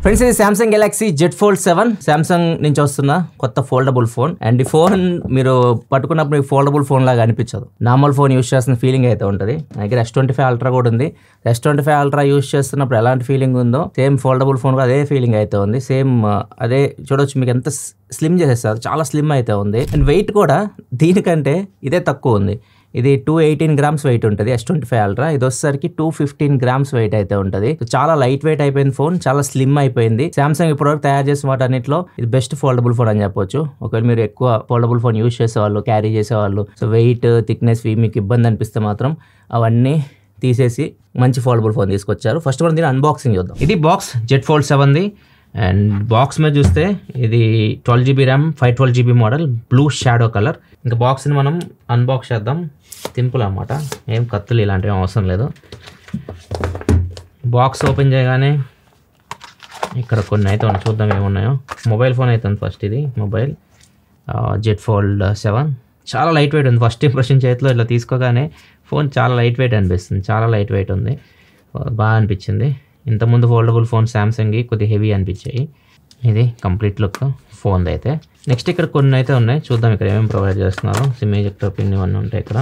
Friends ఇది Samsung Galaxy Z fold 7 Samsung నుంచి వస్తున్న కొత్త ఫోల్డబుల్ ఫోన్. అండ్ ఈ ఫోన్ మీరు పట్టుకున్నప్పుడు మీకు ఫోల్డబుల్ ఫోన్ లాగా అనిపించదు, నార్మల్ ఫోన్ యూస్ చేస్తున్న ఫీలింగ్ అయితే ఉంటుంది. నా దగ్గర S25 అల్ట్రా కూడా ఉంది. S25 అల్ట్రా యూస్ చేస్తున్నప్పుడు ఎలాంటి ఫీలింగ్ ఉందో సేమ్ ఫోల్డబుల్ ఫోన్ కూడా అదే ఫీలింగ్ అయితే ఉంది. సేమ్ అదే చూడొచ్చు, మీకు ఎంత స్లిమ్ చేసేస్తారు, చాలా స్లిమ్ అయితే ఉంది. అండ్ వెయిట్ కూడా దీనికంటే ఇదే తక్కువ ఉంది. ఇది 218 గ్రామ్స్ వెయిట్ ఉంటుంది S25 అల్ట్రా. ఇది వచ్చేసరికి 215 గ్రామ్స్ వెయిట్ అయితే ఉంటుంది. చాలా లైట్ వెయిట్ అయిపోయింది ఫోన్, చాలా స్లిమ్ అయిపోయింది. సామ్సంగ్ ఇప్పటివరకు తయారు చేసిన వాటన్నిటిలో ఇది బెస్ట్ ఫోల్డబుల్ ఫోన్ అని చెప్పొచ్చు. ఒకవేళ మీరు ఎక్కువ ఫోల్డబుల్ ఫోన్ యూస్ చేసేవాళ్ళు, క్యారీ చేసేవాళ్ళు, సో వెయిట్ థిక్నెస్ మీకు ఇబ్బంది అనిపిస్తే మాత్రం అవన్నీ తీసేసి మంచి ఫోల్డబుల్ ఫోన్ తీసుకొచ్చారు. ఫస్ట్ మనం దీన్ని అన్బాక్సింగ్ చూద్దాం. ఇది బాక్స్ జెడ్ ఫోల్డ్ 7ది. అండ్ బాక్స్ మీద చూస్తే ఇది 12GB RAM 512GB model, blue shadow colour. ఇంకా బాక్స్ని మనం అన్బాక్స్ చేద్దాం. సింపుల్ అన్నమాట, ఏం కత్తులు ఇలాంటివి అవసరం లేదు. బాక్స్ ఓపెన్ చేయగానే ఇక్కడ కొన్ని అయితే ఉన్నాయి, చూద్దాం ఏమున్నాయో. మొబైల్ ఫోన్ అయితే ఉంది ఫస్ట్. ఇది మొబైల్ జెడ్ ఫోల్డ్ 7 చాలా లైట్ వెయిట్ ఉంది. ఫస్ట్ ఇంప్రెషన్ చేతిలో ఇట్లా తీసుకోగానే ఫోన్ చాలా లైట్ వెయిట్ అనిపిస్తుంది, చాలా లైట్ వెయిట్ ఉంది, బాగా అనిపించింది. ఇంతకుముందు ఫోల్డబుల్ ఫోన్ సామ్సంగ్కి కొద్దిగా హెవీ అనిపించాయి. ఇది కంప్లీట్ లుక్ ఫోన్ అయితే. నెక్స్ట్ ఇక్కడ కొన్ని అయితే ఉన్నాయి, చూద్దాం ఇక్కడ ఏమేమి ప్రొవైడ్ చేస్తున్నారు. సిమ్ ఎజెక్టర్ పిన్ ఇవన్నీ ఉంటాయి ఇక్కడ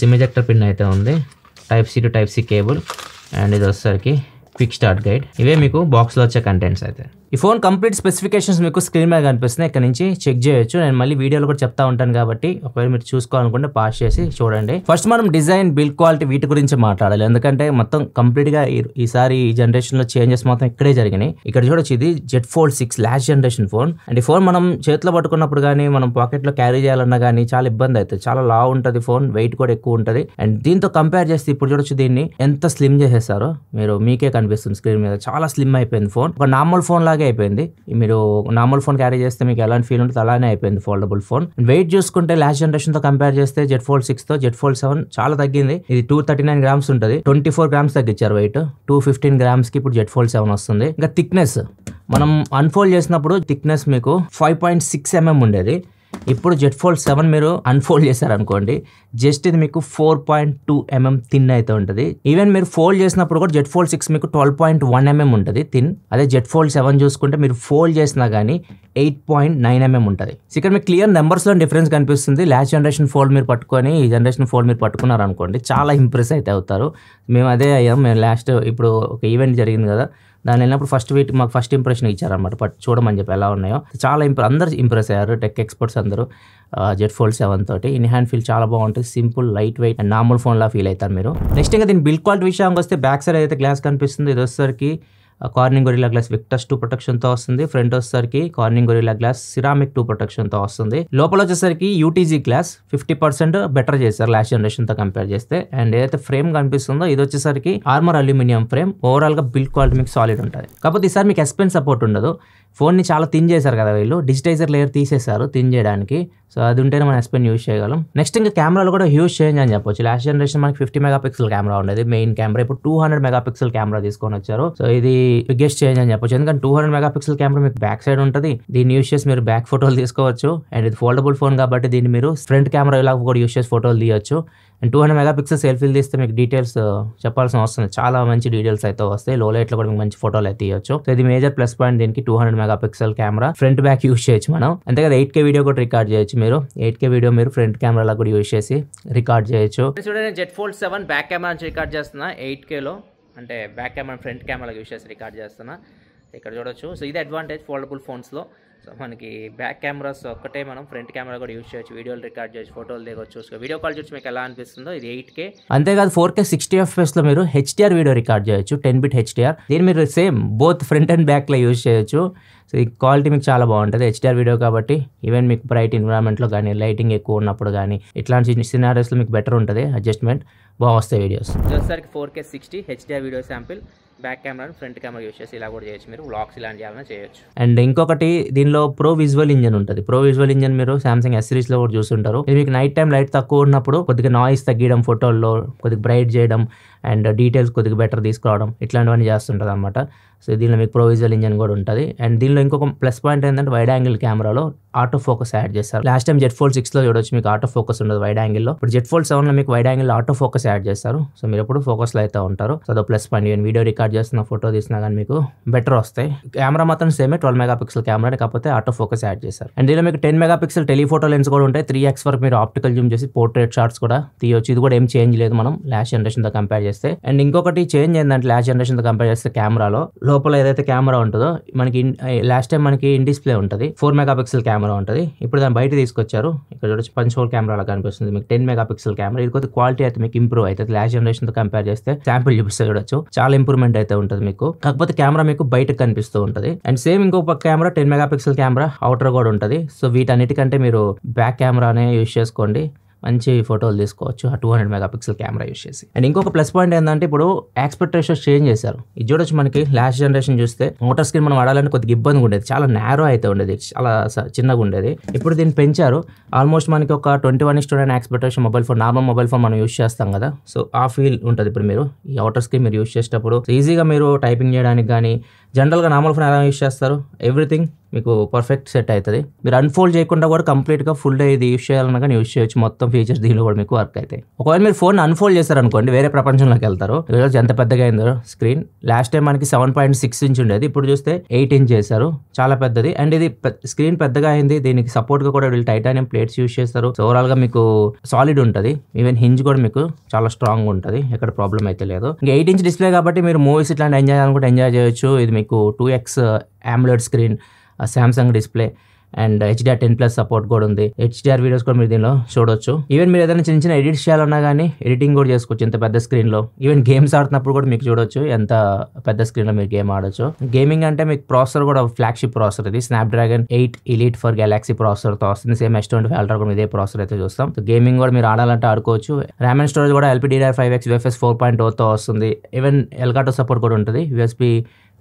సిమ్ ఎజెక్టర్ పిన్ అయితే ఉంది. Type-C to Type-C cable. And ఇది వచ్చేసరికి క్విక్ స్టార్ట్ గైడ్. ఇవే మీకు బాక్స్లో వచ్చే కంటెంట్స్ అయితే. ఈ ఫోన్ కంప్లీట్ స్పెసిఫికేషన్స్ మీకు స్క్రీన్ మీద కనిపిస్తున్నాయి, ఇక్కడ నుంచి చెక్ చేయొచ్చు. నేను మళ్ళీ వీడియోలో కూడా చెప్తా ఉంటాను కాబట్టి ఒకవేళ మీరు చూసుకోవాలనుకుంటే పాస్ చేసి చూడండి. ఫస్ట్ మనం డిజైన్, బిల్డ్ క్వాలిటీ వీటి గురించి మాట్లాడాలి, ఎందుకంటే మొత్తం కంప్లీట్గా ఈసారి ఈ జనరేషన్లో చేంజెస్ మొత్తం ఇక్కడే జరిగినాయి. ఇక్కడ చూడొచ్చు, ఇది Z fold 6 last generation phone. And ఈ ఫోన్ మనం చేతిలో పట్టుకున్నప్పుడు కానీ మనం పాకెట్లో క్యారీ చేయాలన్నా కానీ చాలా ఇబ్బంది అవుతుంది, చాలా లా ఉంటుంది ఫోన్, వెయిట్ కూడా ఎక్కువ ఉంటుంది. అండ్ దీంతో కంపేర్ చేస్తే ఇప్పుడు చూడొచ్చు దీన్ని ఎంత స్లిమ్ చేసేసారో మీకే కనిపిస్తుంది స్క్రీన్ మీద. చాలా స్లిమ్ అయిపోయింది ఫోన్, ఒక నార్మల్ ఫోన్ లాగే అయిపోయింది. మీరు నార్మల్ ఫోన్ క్యారీ చేస్తే మీకు ఎలాంటి ఫీల్ ఉంటుంది అలానే అయిపోయింది ఫోల్డబుల్ ఫోన్. వెయిట్ చూసుకుంటే లాస్ట్ జనరేషన్ తో కంపేర్ చేస్తే జెడ్ ఫోల్డ్ 6 తో జెడ్ ఫోల్డ్ 7 చాలా తగ్గింది. ఇది 239 గ్రామ్స్ ఉంటుంది, 24 గ్రామ్స్ తగ్గించారు వెయిట్. 215 గ్రామ్స్ కి ఇప్పుడు జెడ్ ఫోల్డ్ 7 వస్తుంది. ఇంకా థిక్నెస్ మనం అన్ఫోల్డ్ చేసినప్పుడు థిక్నెస్ మీకు 5.6 mm ఉండేది. ఇప్పుడు జెడ్ ఫోల్డ్ 7 మీరు అన్ఫోల్డ్ చేశారనుకోండి, జస్ట్ ఇది మీకు 4.2 mm థిన్ అయితే ఉంటుంది. ఈవెన్ మీరు ఫోల్డ్ చేసినప్పుడు కూడా జెడ్ ఫోల్డ్ 6 మీకు 12.1 mm ఉంటుంది థిన్. అదే జెడ్ ఫోల్డ్ 7 చూసుకుంటే మీరు ఫోల్డ్ చేసినా కానీ 8.9 mm ఉంటుంది. ఇక్కడ మీకు క్లియర్ నెంబర్స్లో డిఫరెన్స్ కనిపిస్తుంది. లాస్ట్ జనరేషన్ ఫోల్డ్ మీరు పట్టుకొని ఈ జనరేషన్ ఫోల్డ్ మీరు పట్టుకున్నారు అనుకోండి, చాలా ఇంప్రెస్ అయితే అవుతారు. మేము అదే అయ్యాం. మేము లాస్ట్ ఇప్పుడు ఒక ఈవెంట్ జరిగింది కదా, దాని వెళ్ళినప్పుడు మాకు ఫస్ట్ ఇంప్రెషన్ ఇచ్చారనమాట, చూడమని చెప్పి ఎలా ఉన్నాయో. చాలా అందరు ఇంప్రెస్ అయ్యారు, టెక్ ఎక్స్పర్ట్స్ అందరూ జెడ్ ఫోల్డ్ 7 తోటి. ఇన్ హ్యాండ్ ఫీల్ చాలా బాగుంటుంది, simple, light weight and normal phone law feel అవుతారు మీరు. నెక్స్ట్ ఇంకా దీని బిల్డ్ క్వాలిటీ విషయానికి వస్తే బ్యాక్ సైడ్ అయితే గ్లాస్ కనిపిస్తుంది. ఇది వచ్చేసరికి కార్నింగ్ గొరిల్లా గ్లాస్ విక్టర్స్ 2 ప్రొటెక్షన్తో వస్తుంది. ఫ్రంట్ వచ్చేసరికి కార్నింగ్ గొరిల్లా గ్లాస్ సిరామిక్ 2 ప్రొటెక్షన్తో వస్తుంది. లోపల వచ్చేసరికి UTG గ్లాస్ 50% బెటర్ చేశారు లాస్ట్ జనరేషన్తో కంపేర్ చేస్తే. అండ్ ఏదైతే ఫ్రేమ్ కనిపిస్తుందో ఇది వచ్చేసరికి ఆర్మర్ అల్యూమినియం ఫ్రేమ్. ఓవరాల్గా బిల్డ్ క్వాలిటీ మీకు సాలిడ్ ఉంటుంది. కాకపోతే ఈసారి మీకు S Pen సపోర్ట్ ఉండదు. ఫోన్ని చాలా థిన్ చేశారు కదా వీళ్ళు, డిజిటైజర్ లేయర్ తీసేశారు థిన్ చేయడానికి. సో అది ఉంటేనే మనం S Pen యూజ్ చేయగలం. నెక్స్ట్ ఇంకా కెమెరాలో కూడా హ్యూజ్ చేంజ్ అని చెప్పొచ్చు. లాస్ట్ జనరేషన్ మనకి 50 మెగాపిక్సెల్ కెమెరా ఉండేది మెయిన్ కెమెరా, ఇప్పుడు 200 మెగాపిక్సెల్ కెమెరా తీసుకొని వచ్చారు. సో ఇది బిగ్గెస్ట్ చేంజ్ అని చెప్పొచ్చు, ఎందుకంటే 200 మెగాపిక్సెల్ కెమెరా మీకు బ్యాక్ సైడ్ ఉంటుంది. దీన్ని యూజ్ చేసి మీరు బ్యాక్ ఫోటోలు తీసుకోవచ్చు. అండ్ ఇది ఫోల్డబుల్ ఫోన్ కాబట్టి దీన్ని మీరు ఫ్రంట్ కెమెరా ఇలా కూడా యూజ్ చేసి ఫోటోలు తీయొచ్చు. అండ్ 200 మెగాపిక్సెల్ సెల్ఫీలు తీస్తే మీకు డీటెయిల్స్ చెప్పాల్సిన అవసరం లేదు, చాలా మంచి డీటెయిల్స్ అయితే వస్తాయి. లో లైట్లో కూడా మీకు మంచి ఫోటోలు అయితే తీయొచ్చు. సో ఇది మేజర్ ప్లస్ పాయింట్ దీనికి. 200 megapixel camera, front back use చేయొచ్చు మనం. అంతే కదా 8K వీడియో కూడా రికార్డ్ చేయొచ్చు మీరు. 8K వీడియో మీరు ఫ్రంట్ కెమెరాలో కూడా యూజ్ చేసి రికార్డ్ చేయొచ్చు. చూడండి జెడ్ ఫోల్డ్ 7 బ్యాక్ కెమెరా నుంచి రికార్డ్ చేస్తున్నా 8Kలో, అంటే back camera front camera use చేసి రికార్డ్ చేస్తున్నా. ఇక్కడ చూడొచ్చు. సో ఇది అడ్వాంటేజ్ ఫోల్డబుల్ ఫోన్స్లో. సో మనకి బ్యాక్ కెమెరాస్ ఒక్కటే మనం ఫ్రంట్ కెమెరా కూడా యూజ్ చేయొచ్చు, వీడియోలు రికార్డ్ చేయొచ్చు, ఫోటోలు దిగొచ్చు. సో వీడియో కాల్ చూసి మీకు ఎలా అనిపిస్తుందో. ఇది 8K. అంతేకాదు 4K 60 FPS మీరు HDR వీడియో రికార్డ్ చేయొచ్చు, 10-bit HDR. దీన్ని మీరు సేమ్ బోత్ ఫ్రంట్ అండ్ బ్యాక్లో యూజ్ చేయొచ్చు. సో ఈ క్వాలిటీ మీకు చాలా బాగుంటుంది HDR వీడియో కాబట్టి. ఈవెన్ మీకు బ్రైట్ ఎన్విరాన్మెంట్లో కానీ, లైటింగ్ ఎక్కువ ఉన్నప్పుడు కానీ, ఇట్లాంటి సినారియోస్లో మీకు బెటర్ ఉంటుంది అడ్జస్ట్మెంట్, బాగా వస్తాయి వీడియోస్. వచ్చేసరికి 4K 60 HDR video sample, back camera front camera use చేసి ఇలా కూడా చేయొచ్చు మీరు. వ్లాగ్స్ ఇలాంటి చేయాలన్నా చేయొచ్చు. అండ్ ఇంకొకటి దీనిలో ప్రో విజువల్ ఇంజన్ ఉంటుంది. ప్రో విజువల్ ఇంజన్ మీరు సామ్సంగ్ S సిరీస్లో కూడా చూస్తుంటారు. ఇది మీకు నైట్ టైం లైట్ తక్కువ ఉన్నప్పుడు కొద్దిగా నాయిస్ తగ్గించడం, ఫోటోల్లో కొద్దిగా బ్రైట్ చేయడం అండ్ డీటెయిల్స్ కొద్దిగా బెటర్ తీసుకురావడం, ఇట్లాంటివన్నీ చేస్తుంటుంది అనమాట. సో దీనిలో మీకు ప్రో విజువల్ ఇంజన్ కూడా ఉంటుంది. అండ్ దీనిలో ఇంకొక ప్లస్ పాయింట్ ఏంటంటే వైడ్ యాంగిల్ కెమెరాలో ఆటో ఫోకస్ యాడ్ చేస్తారు. లాస్ట్ టైం జెట్ ఫోల్డ్ 6 లో చూడొచ్చు మీకు ఆటో ఫోకస్ ఉండదు వైడ్ యాంగిల్ లో. ఇప్పుడు జెట్ ఫోల్డ్ 7 లో మీకు wide angle auto focus add చేస్తారు. సో మీరు ఎప్పుడు ఫోకస్ లో అయితే ఉంటారు. సో అదో ప్లస్ పాయింట్. వీడియో రికార్డ్ చేస్తున్న ఫోటో తీసినా కానీ మీకు బెటర్ వస్తాయి. కెమెరా మాత్రం సేమే 12 మెగాపిక్సెల్ కెమెరా, కాకపోతే ఆటో ఫోకస్ యాడ్ చేశారు. అండ్ దీనిలో మీకు 10 మెగాపిక్సెల్ టెలిఫోటో లెన్స్ కూడా ఉంటాయి. 3x వరకు మీరు ఆప్టికల్ జూమ్ చేసి పోర్ట్రేట్ షాట్స్ కూడా తీయొచ్చు. ఇది కూడా ఏం చేంజ్ లేదు మనం లాస్ట్ జనరేషన్ తో కంపేర్ చేస్తే. అండ్ ఇంకొకటి చేంజ్ ఏంటంటే లాస్ట్ జనరేషన్ తో కంపేర్ చేస్తే కెమెరాలో లోపల ఏదైతే కెమెరా ఉంటుందో మనకి లాస్ట్ టైం మనకి ఇన్ డిస్ప్లే ఉంటుంది, 4 మెగాపిక్సెల్ కెమెరా ఉంటుంది. ఇప్పుడు దాన్ని బయట తీసుకొచ్చారు. ఇక్కడ చూడొచ్చు పంచ్ హోల్ కెమెరా లాగా కనిపిస్తుంది మీకు 10 మెగాపిక్సెల్ కెమెరా. ఇది కొద్దిగా క్వాలిటీ అయితే మీకు ఇంప్రూవ్ అవుతుంది లాస్ట్ జనరేషన్ తో కంపేర్ చేస్తే. శాంపుల్ చూపిస్తే చూడొచ్చు చాలా ఇంప్రూవ్మెంట్ అయితే ఉంటుంది మీకు. కాకపోతే కెమెరా మీకు బయటకు కనిపిస్తూ ఉంటుంది. అండ్ సేమ్ ఇంకొక కెమెరా 10 మెగాపిక్సెల్ కెమెరా అవుటర్ కూడా ఉంటుంది. సో వీటన్నిటికంటే మీరు బ్యాక్ కెమెరానే యూజ్ చేసుకోండి, మంచి ఫోటోలు తీసుకోవచ్చు ఆ 200 మెగాపిక్సెల్ కెమెరా యూస్ చేసి. అండ్ ఇంకొక ప్లస్ పాయింట్ ఏంటంటే ఇప్పుడు ఆస్పెక్ట్ రేషియోస్ చేంజ్ చేశారు. ఇది చూడొచ్చు మనకి లాస్ట్ జనరేషన్ చూస్తే మోటార్ స్క్రీన్ మనం వాడాలంటే కొద్దిగా ఇబ్బందిగా ఉండేది, చాలా నేరో అయితే ఉండేది, చాలా చిన్నగా ఉండేది. ఇప్పుడు దీన్ని పెంచారు. ఆల్మోస్ట్ మనకి ఒక 21:9 aspect ratio mobile phone, normal mobile phone మనం యూస్ చేస్తాం కదా, సో ఆ ఫీల్ ఉంటుంది ఇప్పుడు మీరు ఈ అవుటర్ స్క్రీన్ మీరు యూస్ చేసేటప్పుడు. ఈజీగా మీరు టైపింగ్ చేయడానికి కానీ జనరల్గా నార్మల్ ఫోన్ ఎలా యూస్ చేస్తారు ఎవ్రీథింగ్ మీకు పర్ఫెక్ట్ సెట్ అవుతుంది. మీరు అన్ఫోల్డ్ చేయకుండా కూడా కంప్లీట్గా ఫుల్ డే ఇది యూస్ చేయాలన్నా కానీ యూస్ చేయొచ్చు. మొత్తం ఫీచర్స్ దీనిలో కూడా మీకు వర్క్ అవుతాయి. ఒకవేళ మీరు ఫోన్ అన్ఫోల్డ్ చేస్తారనుకోండి వేరే ప్రపంచంలోకి వెళ్తారు. ఈరోజు ఎంత పెద్దగా అయిందో స్క్రీన్. లాస్ట్ టైం మనకి 7.6 ఇంచ్ ఉండేది, ఇప్పుడు చూస్తే 8 ఇంచ్ చేశారు, చాలా పెద్దది. అండ్ ఇది స్క్రీన్ పెద్దగా అయింది. దీనికి సపోర్ట్ గా కూడా వీళ్ళు టైటానియం ప్లేట్స్ యూస్ చేస్తారు. సో ఓవరాల్ గా మీకు సాలిడ్ ఉంటుంది. ఈవెన్ హింజ్ కూడా మీకు చాలా స్ట్రాంగ్ ఉంటుంది, ఎక్కడ ప్రాబ్లం అయితే లేదు. ఇంకా 8 ఇంచ్ డిస్ప్లే కాబట్టి మీరు మూవీస్ ఇట్లాంటి ఎంజాయ్ చేయాలనుకుంటే ఎంజాయ్ చేయొచ్చు. ఇది మీకు 2x AMOLED screen, Samsung display and HDR10+ support కూడా ఉంది. HDR వీడియోస్ కూడా మీరు దీనిలో చూడొచ్చు. ఈవెన్ మీరు ఏదైనా చిన్న చిన్న ఎడిట్స్ చేయాలన్నా కానీ ఎడిటింగ్ కూడా చేసుకోవచ్చు ఇంత పెద్ద స్క్రీన్లో. ఈవెన్ గేమ్స్ ఆడుతున్నప్పుడు కూడా మీకు చూడొచ్చు ఎంత పెద్ద స్క్రీన్లో మీరు గేమ్ ఆడొచ్చు. గేమింగ్ అంటే మీకు ప్రాసెసర్ కూడా ఫ్లాగ్షిప్ ప్రాసెసర్, ఇది స్నాప్డ్రాగన్ 8 Elite for Galaxy ప్రాసెసర్తో వస్తుంది. సేమ్ S25 Ultra కూడా ఇదే ప్రాసెసర్ అయితే చూస్తాం. సో గేమింగ్ కూడా మీరు ఆడాలంటే ఆడుకోవచ్చు. ర్యామ్ అండ్ స్టోరేజ్ కూడా LPDDR5X UFS 4.0తో వస్తుంది. ఈవెన్ ఎల్గాటో సపోర్ట్ కూడా ఉంటుంది, USB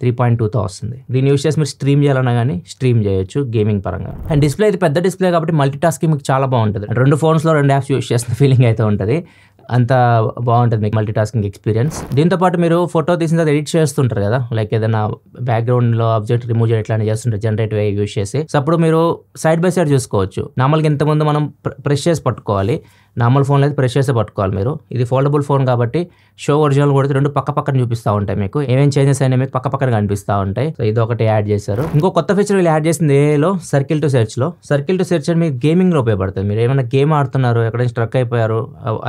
3.2తో వస్తుంది. దీన్ని యూస్ చేసి మీరు స్ట్రీమ్ చేయాలన్నా కానీ స్ట్రీమ్ చేయొచ్చు గేమింగ్ పరంగా. అండ్ డిస్ప్లే ఇది పెద్ద డిస్ప్లే కాబట్టి మల్టీ టాస్కింగ్ మీకు చాలా బాగుంటుంది. 2 ఫోన్స్లో 2 యాప్స్ యూస్ చేసిన ఫీలింగ్ అయితే ఉంటుంది. అంత బాగుంటుంది మీకు మల్టీ టాస్కింగ్ ఎక్స్పీరియన్స్. దీంతో పాటు మీరు ఫోటో తీసిన తర్వాత ఎడిట్ చేస్తుంటారు కదా, లైక్ ఏదైనా బ్యాక్గ్రౌండ్లో ఆబ్జెక్ట్ రిమూవ్ చేయడం ఇట్లాంటి చేస్తుంటారు జనరేటివ్ AI యూస్ చేసి. సో అప్పుడు మీరు సైడ్ బై సైడ్ చూసుకోవచ్చు. నార్మల్గా ఇంతకుముందు మనం ప్రెస్ చేసి పట్టుకోవాలి, నార్మల్ ఫోన్లో అయితే ప్రెస్ చేసి పట్టుకోవాలి మీరు. ఇది ఫోల్డబుల్ ఫోన్ కాబట్టి షో ఒరిజినల్ కూడా 2 పక్క పక్కన చూపిస్తూ ఉంటాయి మీకు. ఏమేం చేంజెస్ అయినా మీకు పక్క పక్కన కనిపిస్తూ ఉంటాయి. సో ఇది ఒకటి యాడ్ చేశారు. ఇంకో కొత్త ఫీచర్ వీళ్ళు యాడ్ చేసింది ఏలో సర్కిల్ టు సెర్చ్ అని మీకు గేమింగ్ లో ఉపయోగపడుతుంది. మీరు ఏమైనా గేమ్ ఆడుతున్నారు, ఎక్కడైనా స్ట్రక్ అయిపోయారు,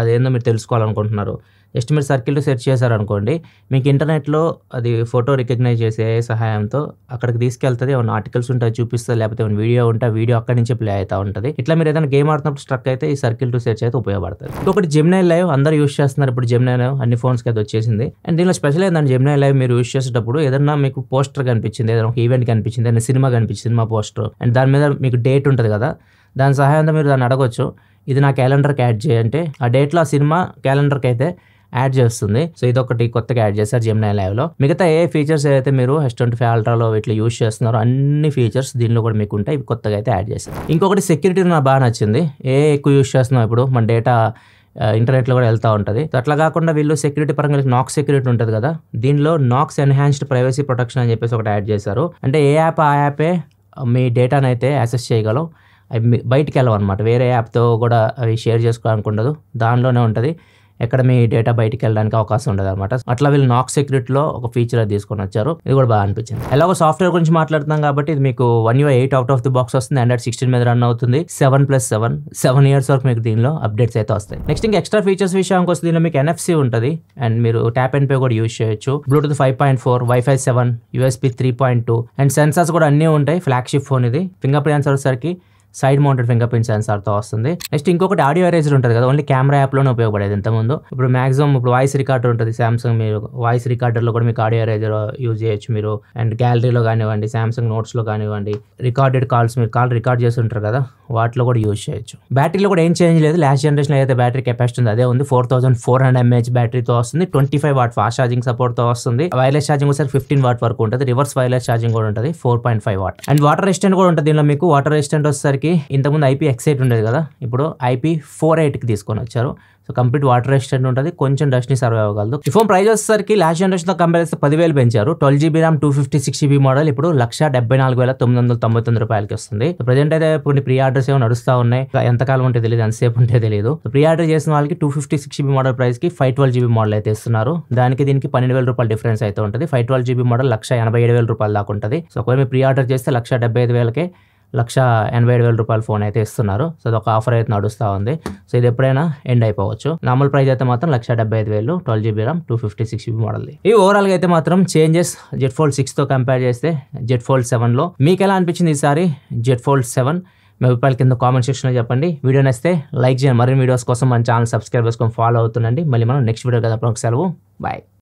అదేందో మీరు తెలుసుకోవాలనుకుంటున్నారు, జస్ట్ మీరు సర్కిల్ టు సెర్చ్ చేశారనుకోండి, మీకు ఇంటర్నెట్లో అది ఫోటో రికగ్నైజ్ చేసే సహాయంతో అక్కడికి తీసుకెళ్తుంది. ఏమైనా ఆర్టికల్స్ ఉంటాయి చూపిస్తుంది, లేకపోతే ఏమైనా వీడియో ఉంటే వీడియో అక్కడి నుంచి ప్లే అవుతూ ఉంటుంది. ఇట్లా మీరు ఏదైనా గేమ్ ఆడుతున్నప్పుడు స్ట్రక్ అయితే ఈ సర్కిల్ టు సెర్చ్ అయితే ఉపయోగపడుతుంది. ఇంకొకటి జెమినై లైవ్ అందరూ యూస్ చేస్తున్నారు ఇప్పుడు. జెమినై లైవ్ అన్ని ఫోన్స్కి అయితే వచ్చేసింది. అండ్ దీనిలో స్పెషల్ ఏంటంటే జెమినై లైవ్ మీరు యూస్ చేసేటప్పుడు ఏదైనా మీకు పోస్టర్ కనిపించింది, ఏదైనా ఒక ఈవెంట్ కనిపించింది, ఏదైనా సినిమా కనిపించింది, సినిమా పోస్టర్, అండ్ దాని మీద మీకు డేట్ ఉంటుంది కదా, దాని సహాయంతో మీరు దాన్ని అడగొచ్చు, ఇది నా క్యాలెండర్కి యాడ్ చేయంటే ఆ డేట్లో ఆ సినిమా క్యాలెండర్కి అయితే యాడ్ చేస్తుంది. సో ఇదొకటి కొత్తగా యాడ్ చేశారు జెమినై లైవ్ లో. మిగతా ఏ ఫీచర్స్ ఏదైతే మీరు S25 Ultraలో ఇట్లా యూస్ చేస్తున్నారో అన్ని ఫీచర్స్ దీనిలో కూడా మీకు ఉంటాయి. ఇవి కొత్తగా అయితే యాడ్ చేశారు. ఇంకొకటి సెక్యూరిటీ నాకు బాగా నచ్చింది. ఎక్కువ యూస్ చేస్తున్నాం ఇప్పుడు, మన డేటా ఇంటర్నెట్లో కూడా వెళ్తూ ఉంటుంది. అట్లా కాకుండా వీళ్ళు సెక్యూరిటీ పరంగా నాక్స్ సెక్యూరిటీ ఉంటుంది కదా, దీనిలో నాక్స్ ఎన్హాన్స్డ్ ప్రైవసీ ప్రొటెక్షన్ అని చెప్పేసి ఒకటి యాడ్ చేశారు. అంటే ఏ యాప్ ఆ యాపే మీ డేటాను అయితే యాక్సెస్ చేయగలవు, అవి బయటికి వెళ్ళవు అనమాట. వేరే యాప్తో కూడా అవి షేర్ చేసుకోవడానికి ఉండదు, దానిలోనే ఉంటుంది. ఎక్కడ మీ డేటా బయటికి వెళ్ళడానికి అవకాశం ఉండదు అనమాట. అట్లా వీళ్ళు నాక్స్ సెక్యూరిటీలో ఒక ఫీచర్ అది తీసుకొని వచ్చారు. ఇది కూడా బాగా అనిపించింది. ఎలాగో సాఫ్ట్వేర్ గురించి మాట్లాడుతున్నాం కాబట్టి ఇది మీకు One UI 8 out of the box వస్తుంది. Android 16 మీద రన్ అవుతుంది. 7+7 ఇయర్స్ వరకు మీకు దీనిలో అప్డేట్స్ అయితే వస్తాయి. నెక్స్ట్ ఇంకా ఎక్స్ట్రా ఫీచర్స్ విషయానికి వస్తే దీనిలో మీకు NFC ఉంటుంది అండ్ మీరు ట్యాప్ అండ్ పే కూడా యూస్ చేయొచ్చు. Bluetooth 5.4, Wi-Fi 7, USB 3.2 and sensors కూడా అన్నీ ఉంటాయి. ఫ్లాగ్షిప్ ఫోన్ ఇది. ఫింగర్ ప్రింట్ సెన్సార్కి సైడ్ మౌంటెడ్ ఫింగర్ ప్రింట్ సెన్సార్తో వస్తుంది. నెక్స్ట్ ఇంకొకటి ఆడియో ఎరేజర్ ఉంటుంది కదా, ఓన్లీ కెమెరా యాప్లోనే ఉపయోగపడేది ఇంతకుముందు. ఇప్పుడు మాక్సిమం ఇప్పుడు వాయిస్ రికార్డర్ ఉంటుంది సామ్సంగ్, మీరు వాయిస్ రికార్డర్లో కూడా మీకు ఆడియో ఎరేజర్ యూజ్ చేయొచ్చు మీరు. అండ్ గ్యాలరీలో కానివ్వండి, సామ్సంగ్ నోట్స్లో కానివ్వండి, రికార్డెడ్ కాల్స్ మీరు కాల్ రికార్డ్ చేసి ఉంటారు కదా, వాటిలో కూడా యూజ్ చేయొచ్చు. బ్యాటరీలో కూడా ఏం చేంజ్ లేదు. లాస్ట్ జనరేషన్ అయితే బ్యాటరీ కెపాసిటీ ఉంది అదే ఉంది. 4400 mAh బ్యాటరీతో వస్తుంది. 25 వాట్ ఫాస్ట్ ఛార్జింగ్ సపోర్ట్తో వస్తుంది. వైర్లెస్ ఛార్జింగ్ ఒకసారి 15 వాట్ వరకు ఉంటుంది. రివర్స్ వైర్లెస్ ఛార్జింగ్ కూడా ఉంటుంది 4.5 వాట్. అండ్ వాటర్ రెసిస్టెంట్ కూడా ఉంటుంది దీనిలో మీకు. వాటర్ రెసిస్టెంట్ వచ్చేసరికి ఇంతకుముందు IP X8 ఉండేది కదా, ఇప్పుడు IP48కి తీసుకొని వచ్చారు. సో కంప్లీట్ వాటర్ రెసిస్టెంట్ ఉంటుంది, కొంచెం డస్ట్ని సర్వైవ్ అవ్వగలదు. ఈ ఫోన్ ప్రైస్ వచ్చేసరికి లాస్ట్ జనరేషన్తో కంపేర్ చేస్తే 10,000 పెంచారు. 12GB RAM 256GB మోడల్ ఇప్పుడు 1,74,999 రూపాయలకి వస్తుంది. ప్రజెంట్ అయితే కొన్ని ప్రీ ఆర్డర్స్ ఏమో నడుస్తూ ఉన్నాయి, ఎంతకాలం ఉంటే తెలియదు, ఎంతసేపు ఉంటే తెలియదు. ప్రీ ఆర్డర్ చేసిన వాళ్ళకి 256GB మోడల్ ప్రైస్ కి 512GB మోడల్ అయితే ఇస్తున్నారు. దానికి దీనికి 12,000 రూపాయలు డిఫరెన్స్ అయితే ఉంటుంది. 512GB మోడల్ 1,87,000 రూపాయలు దాకా ఉంటుంది. సో ఒకవేళ మీరు ప్రీ ఆర్డర్ చేస్తే 1,75,000కే 1,87,000 రూపాయల ఫోన్ అయితే ఇస్తున్నారు. సో అదొక ఆఫర్ అయితే నడుస్తూ ఉంది. సో ఇది ఎప్పుడైనా ఎండ్ అయిపోవచ్చు. నార్మల్ ప్రైస్ అయితే మాత్రం 1,75,000 12GB RAM 256GB మోడల్. ఈ ఓవరాల్గా అయితే మాత్రం చేంజెస్ Z Fold 6తో కంపేర్ చేస్తే Z Fold 7లో మీకు ఎలా అనిపించింది ఈసారి Z Fold 7? మీ అభిప్రాయాలు కింద కామెంట్ సెక్షన్లో చెప్పండి. వీడియో నచ్చితే లైక్ చేయండి. మరిన్ని వీడియోస్ కోసం మన ఛానల్ సబ్స్క్రైబ్ చేసుకొని ఫాలో అవుతుండండి. మళ్ళీ మనం నెక్స్ట్ వీడియో కదా సెలవు. బాయ్.